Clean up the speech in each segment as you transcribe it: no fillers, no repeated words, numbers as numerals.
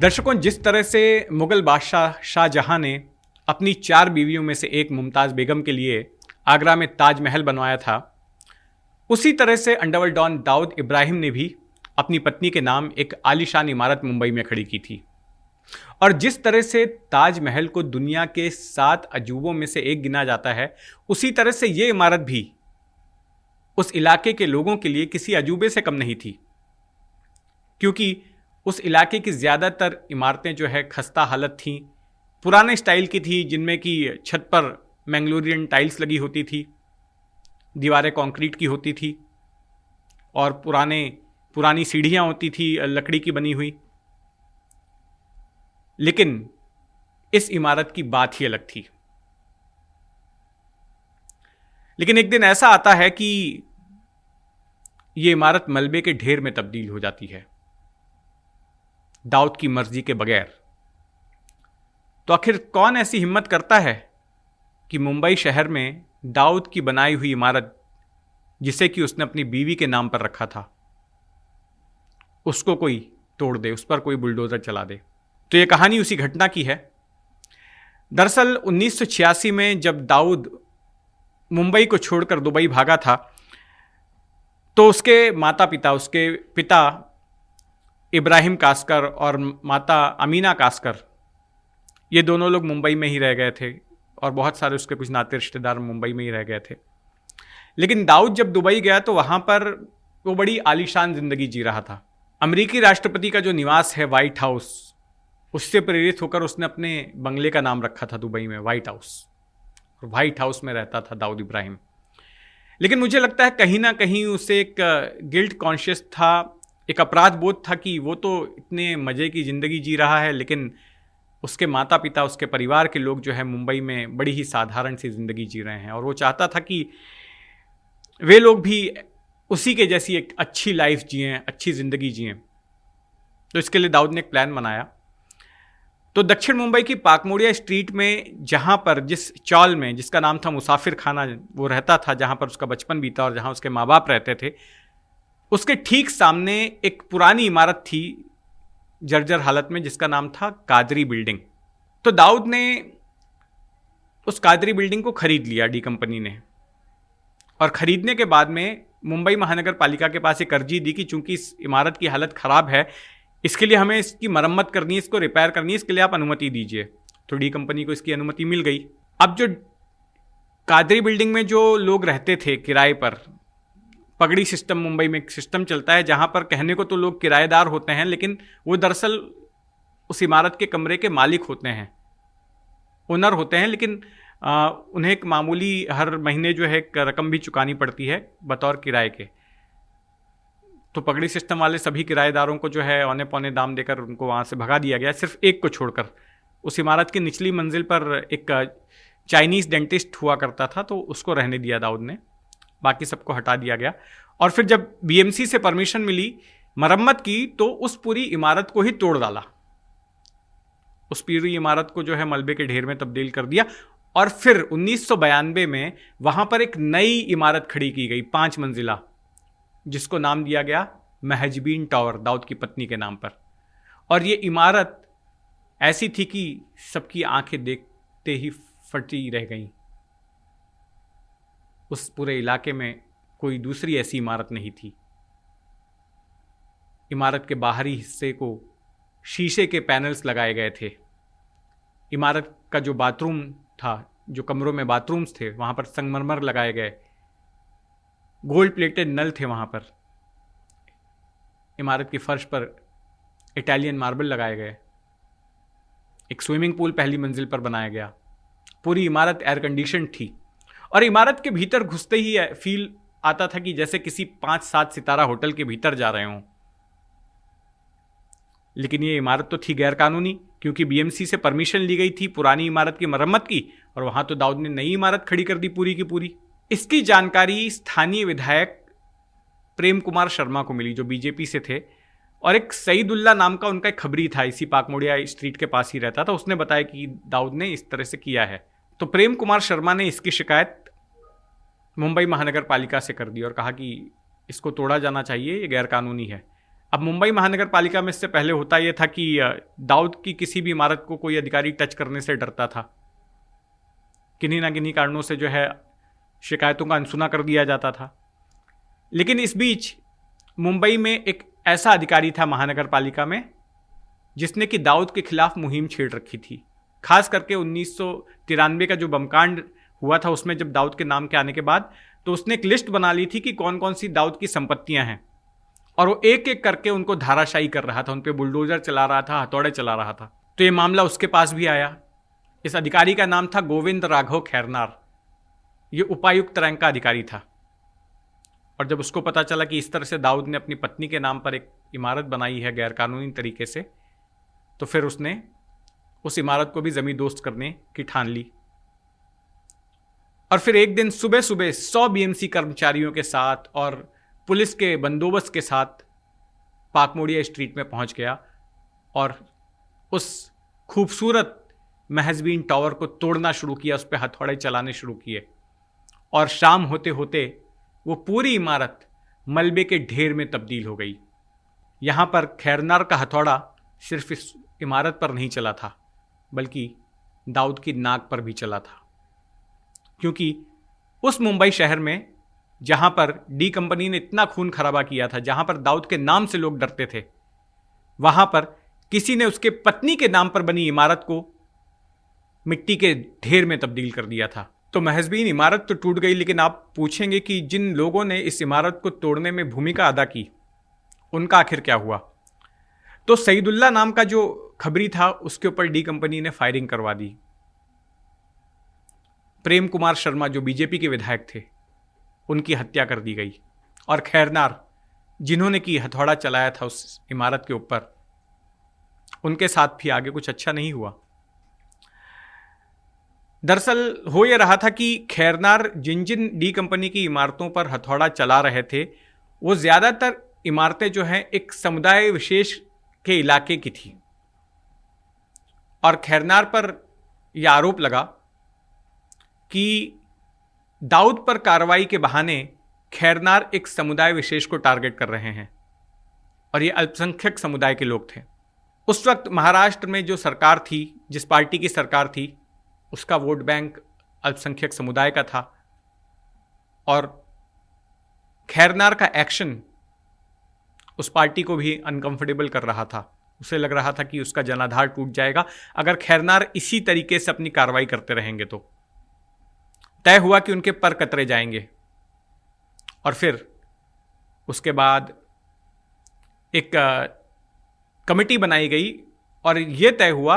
दर्शकों, जिस तरह से मुगल बादशाह शाहजहां ने अपनी 4 बीवियों में से एक मुमताज़ बेगम के लिए आगरा में ताजमहल बनवाया था, उसी तरह से अंडरवर्ल्ड डॉन दाऊद इब्राहिम ने भी अपनी पत्नी के नाम एक आलीशान इमारत मुंबई में खड़ी की थी। और जिस तरह से ताजमहल को दुनिया के 7 अजूबों में से एक गिना जाता है, उसी तरह से ये इमारत भी उस इलाके के लोगों के लिए किसी अजूबे से कम नहीं थी, क्योंकि उस इलाके की ज़्यादातर इमारतें जो है खस्ता हालत थीं, पुराने स्टाइल की थी, जिनमें कि छत पर मैंगलोरियन टाइल्स लगी होती थी, दीवारें कंक्रीट की होती थी और पुरानी सीढ़ियाँ होती थी लकड़ी की बनी हुई। लेकिन इस इमारत की बात ही अलग थी। लेकिन एक दिन ऐसा आता है कि ये इमारत मलबे के ढेर में तब्दील हो जाती है, दाऊद की मर्जी के बगैर। तो आखिर कौन ऐसी हिम्मत करता है कि मुंबई शहर में दाऊद की बनाई हुई इमारत, जिसे कि उसने अपनी बीवी के नाम पर रखा था, उसको कोई तोड़ दे, उस पर कोई बुलडोजर चला दे। तो यह कहानी उसी घटना की है। दरअसल 1986 में जब दाऊद मुंबई को छोड़कर दुबई भागा था, तो उसके उसके पिता इब्राहिम कास्कर और माता अमीना कास्कर, ये दोनों लोग मुंबई में ही रह गए थे और बहुत सारे उसके कुछ नाते रिश्तेदार मुंबई में ही रह गए थे। लेकिन दाऊद जब दुबई गया तो वहाँ पर वो बड़ी आलीशान ज़िंदगी जी रहा था। अमेरिकी राष्ट्रपति का जो निवास है वाइट हाउस, उससे प्रेरित होकर उसने अपने बंगले का नाम रखा था दुबई में वाइट हाउस। वाइट हाउस में रहता था दाऊद इब्राहिम। लेकिन मुझे लगता है कहीं ना कहीं उसे एक गिल्ट कॉन्शियस था, एक अपराध बोध था कि वो तो इतने मज़े की ज़िंदगी जी रहा है, लेकिन उसके माता पिता, उसके परिवार के लोग जो है मुंबई में बड़ी ही साधारण सी ज़िंदगी जी रहे हैं, और वो चाहता था कि वे लोग भी उसी के जैसी एक अच्छी लाइफ जिएं, अच्छी ज़िंदगी जिएं। तो इसके लिए दाऊद ने एक प्लान बनाया। तो दक्षिण मुंबई की पाकमोड़िया स्ट्रीट में, जहाँ पर जिस चौल में, जिसका नाम था मुसाफिर खाना, वो रहता था, जहाँ पर उसका बचपन बीता और जहाँ उसके माँ बाप रहते थे, उसके ठीक सामने एक पुरानी इमारत थी जर्जर हालत में, जिसका नाम था कादरी बिल्डिंग। तो दाऊद ने उस कादरी बिल्डिंग को खरीद लिया डी कंपनी ने, और ख़रीदने के बाद में मुंबई महानगर पालिका के पास एक अर्जी दी कि चूंकि इस इमारत की हालत ख़राब है, इसके लिए हमें इसकी मरम्मत करनी है, इसको रिपेयर करनी है, इसके लिए आप अनुमति दीजिए। तो डी कंपनी को इसकी अनुमति मिल गई। अब जो कादरी बिल्डिंग में जो लोग रहते थे किराए पर, पगड़ी सिस्टम मुंबई में एक सिस्टम चलता है जहाँ पर कहने को तो लोग किराएदार होते हैं, लेकिन वो दरअसल उस इमारत के कमरे के मालिक होते हैं, ओनर होते हैं, लेकिन उन्हें एक मामूली हर महीने जो है एक रकम भी चुकानी पड़ती है बतौर किराए के। तो पगड़ी सिस्टम वाले सभी किराएदारों को जो है औने पौने दाम देकर उनको वहाँ से भगा दिया गया, सिर्फ एक को छोड़कर। उस इमारत की निचली मंजिल पर एक चाइनीज़ डेंटिस्ट हुआ करता था, तो उसको रहने दिया दाऊद ने, बाकी सबको हटा दिया गया। और फिर जब बीएमसी से परमिशन मिली मरम्मत की, तो उस पूरी इमारत को ही तोड़ डाला, उस पूरी इमारत को जो है मलबे के ढेर में तब्दील कर दिया। और फिर 1992 में वहाँ पर एक नई इमारत खड़ी की गई 5 मंजिला, जिसको नाम दिया गया महजबीन टावर, दाऊद की पत्नी के नाम पर। और ये इमारत ऐसी थी कि सबकी आंखें देखते ही फटी रह गईं। उस पूरे इलाके में कोई दूसरी ऐसी इमारत नहीं थी। इमारत के बाहरी हिस्से को शीशे के पैनल्स लगाए गए थे। इमारत का जो बाथरूम था, जो कमरों में बाथरूम्स थे, वहाँ पर संगमरमर लगाए गए, गोल्ड प्लेटेड नल थे वहाँ पर। इमारत की फर्श पर इटालियन मार्बल लगाए गए। एक स्विमिंग पूल पहली मंजिल पर बनाया गया। पूरी इमारत एयर कंडीशन थी, और इमारत के भीतर घुसते ही फील आता था कि जैसे किसी 5-7 सितारा होटल के भीतर जा रहे हों। लेकिन ये इमारत तो थी गैरकानूनी, क्योंकि बीएमसी से परमिशन ली गई थी पुरानी इमारत की मरम्मत की, और वहाँ तो दाऊद ने नई इमारत खड़ी कर दी पूरी की पूरी। इसकी जानकारी स्थानीय विधायक प्रेम कुमार शर्मा को मिली, जो बीजेपी से थे, और एक सईदुल्ला नाम का उनका एक खबरी था, इसी पाकमोड़िया स्ट्रीट के पास ही रहता था। उसने बताया कि दाऊद ने इस तरह से किया है। तो प्रेम कुमार शर्मा ने इसकी शिकायत मुंबई महानगर पालिका से कर दी और कहा कि इसको तोड़ा जाना चाहिए, ये गैरकानूनी है। अब मुंबई महानगर पालिका में इससे पहले होता यह था कि दाऊद की किसी भी इमारत को कोई अधिकारी टच करने से डरता था। किन्हीं ना किन्हीं कारणों से जो है शिकायतों का अनसुना कर दिया जाता था। लेकिन इस बीच मुंबई में एक ऐसा अधिकारी था महानगर पालिका में जिसने कि दाऊद के खिलाफ मुहिम छेड़ रखी थी। खास करके 1993 का जो बमकांड हुआ था उसमें जब दाऊद के नाम के आने के बाद तो उसने एक लिस्ट बना ली थी कि कौन कौन सी दाऊद की संपत्तियां हैं, और वो एक एक करके उनको धाराशायी कर रहा था, उन पे बुलडोजर चला रहा था, हथौड़े चला रहा था। तो ये मामला उसके पास भी आया। इस अधिकारी का नाम था गोविंद राघव खैरनार। ये उपायुक्त रैंक का अधिकारी था। और जब उसको पता चला कि इस तरह से दाऊद ने अपनी पत्नी के नाम पर एक इमारत बनाई है गैरकानूनी तरीके से, तो फिर उसने उस इमारत को भी जमींदोस्त करने की ठान ली। और फिर एक दिन सुबह सुबह 100 बीएमसी कर्मचारियों के साथ और पुलिस के बंदोबस्त के साथ पाकमोड़िया स्ट्रीट में पहुंच गया और उस खूबसूरत महजबीन टावर को तोड़ना शुरू किया, उस पर हथौड़े चलाने शुरू किए। और शाम होते होते वो पूरी इमारत मलबे के ढेर में तब्दील हो गई। यहां पर खैरनार का हथौड़ा सिर्फ इस इमारत पर नहीं चला था, बल्कि दाऊद की नाक पर भी चला था। क्योंकि उस मुंबई शहर में जहां पर डी कंपनी ने इतना खून खराबा किया था, जहां पर दाऊद के नाम से लोग डरते थे, वहां पर किसी ने उसके पत्नी के नाम पर बनी इमारत को मिट्टी के ढेर में तब्दील कर दिया था। तो महजबीन इमारत तो टूट गई, लेकिन आप पूछेंगे कि जिन लोगों ने इस इमारत को तोड़ने में भूमिका अदा की उनका आखिर क्या हुआ। तो सईदुल्ला नाम का जो खबरी था उसके ऊपर डी कंपनी ने फायरिंग करवा दी। प्रेम कुमार शर्मा जो बीजेपी के विधायक थे उनकी हत्या कर दी गई। और खैरनार जिन्होंने की हथौड़ा चलाया था उस इमारत के ऊपर, उनके साथ भी आगे कुछ अच्छा नहीं हुआ। दरअसल हो यह रहा था कि खैरनार जिन जिन डी कंपनी की इमारतों पर हथौड़ा चला रहे थे वो ज्यादातर इमारतें जो हैं एक समुदाय विशेष के इलाके की थी। और खैरनार पर यह आरोप लगा कि दाऊद पर कार्रवाई के बहाने खैरनार एक समुदाय विशेष को टारगेट कर रहे हैं, और ये अल्पसंख्यक समुदाय के लोग थे। उस वक्त महाराष्ट्र में जो सरकार थी, जिस पार्टी की सरकार थी, उसका वोट बैंक अल्पसंख्यक समुदाय का था। और खैरनार का एक्शन उस पार्टी को भी अनकंफर्टेबल कर रहा था। उसे लग रहा था कि उसका जनाधार टूट जाएगा अगर खैरनार इसी तरीके से अपनी कार्रवाई करते रहेंगे। तो तय हुआ कि उनके पर कतरे जाएंगे। और फिर उसके बाद एक कमेटी बनाई गई और यह तय हुआ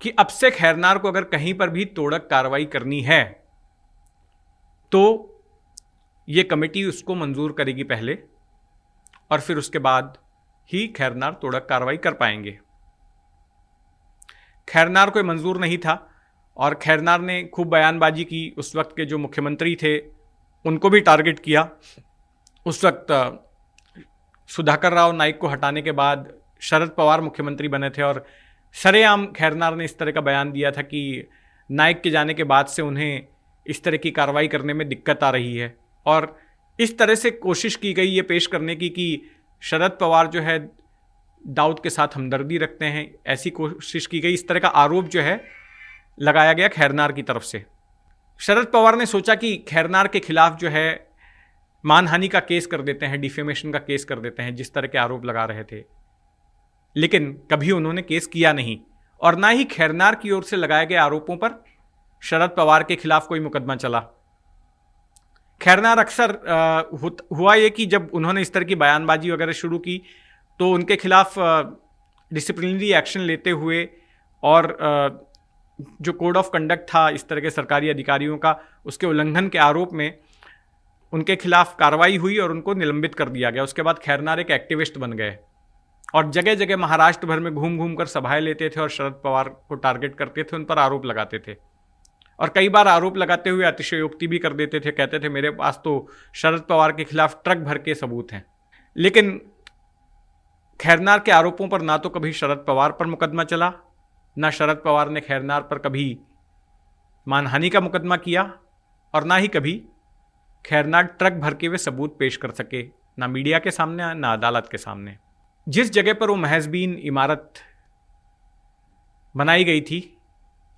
कि अब से खैरनार को अगर कहीं पर भी तोड़क कार्रवाई करनी है तो यह कमेटी उसको मंजूर करेगी पहले, और फिर उसके बाद ही खैरनार तोड़क कार्रवाई कर पाएंगे। खैरनार को मंजूर नहीं था और खैरनार ने खूब बयानबाजी की। उस वक्त के जो मुख्यमंत्री थे उनको भी टारगेट किया। उस वक्त सुधाकर राव नाइक को हटाने के बाद शरद पवार मुख्यमंत्री बने थे और सरेआम खैरनार ने इस तरह का बयान दिया था कि नाइक के जाने के बाद से उन्हें इस तरह की कार्रवाई करने में दिक्कत आ रही है। और इस तरह से कोशिश की गई ये पेश करने की कि शरद पवार जो है दाऊद के साथ हमदर्दी रखते हैं, ऐसी कोशिश की गई। इस तरह का आरोप जो है लगाया गया खैरनार की तरफ से। शरद पवार ने सोचा कि खैरनार के खिलाफ जो है मानहानि का केस कर देते हैं, डिफेमेशन का केस कर देते हैं, जिस तरह के आरोप लगा रहे थे। लेकिन कभी उन्होंने केस किया नहीं, और ना ही खैरनार की ओर से लगाए गए आरोपों पर शरद पवार के खिलाफ कोई मुकदमा चला। खैरनार अक्सर हुआ ये कि जब उन्होंने इस तरह की बयानबाजी वगैरह शुरू की तो उनके खिलाफ डिसिप्लिनरी एक्शन लेते हुए और जो कोड ऑफ कंडक्ट था इस तरह के सरकारी अधिकारियों का, उसके उल्लंघन के आरोप में उनके खिलाफ कार्रवाई हुई और उनको निलंबित कर दिया गया। उसके बाद खैरनार एक एक्टिविस्ट बन गए और जगह जगह महाराष्ट्र भर में घूम घूम कर सभाएं लेते थे और शरद पवार को टारगेट करते थे, उन पर आरोप लगाते थे। और कई बार आरोप लगाते हुए अतिशयोक्ति भी कर देते थे, कहते थे मेरे पास तो शरद पवार के खिलाफ ट्रक भर के सबूत हैं। लेकिन खैरनार के आरोपों पर ना तो कभी शरद पवार पर मुकदमा चला, ना शरद पवार ने खैरनार पर कभी मानहानि का मुकदमा किया, और ना ही कभी खैरनार ट्रक भर के वे सबूत पेश कर सके, ना मीडिया के सामने ना अदालत के सामने। जिस जगह पर वो महजबीन इमारत बनाई गई थी,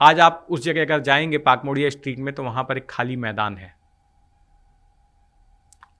आज आप उस जगह अगर जाएंगे पाकमोड़िया स्ट्रीट में तो वहां पर एक खाली मैदान है,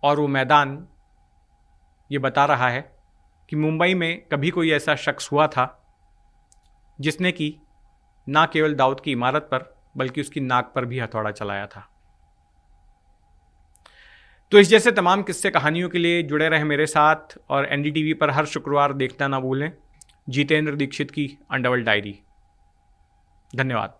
और वो मैदान ये बता रहा है कि मुंबई में कभी कोई ऐसा शख्स हुआ था जिसने कि ना केवल दाऊद की इमारत पर बल्कि उसकी नाक पर भी हथौड़ा चलाया था। तो इस जैसे तमाम किस्से कहानियों के लिए जुड़े रहे मेरे साथ, और एनडीटीवी पर हर शुक्रवार देखना ना भूलें जितेंद्र दीक्षित की अनडबल डायरी। धन्यवाद।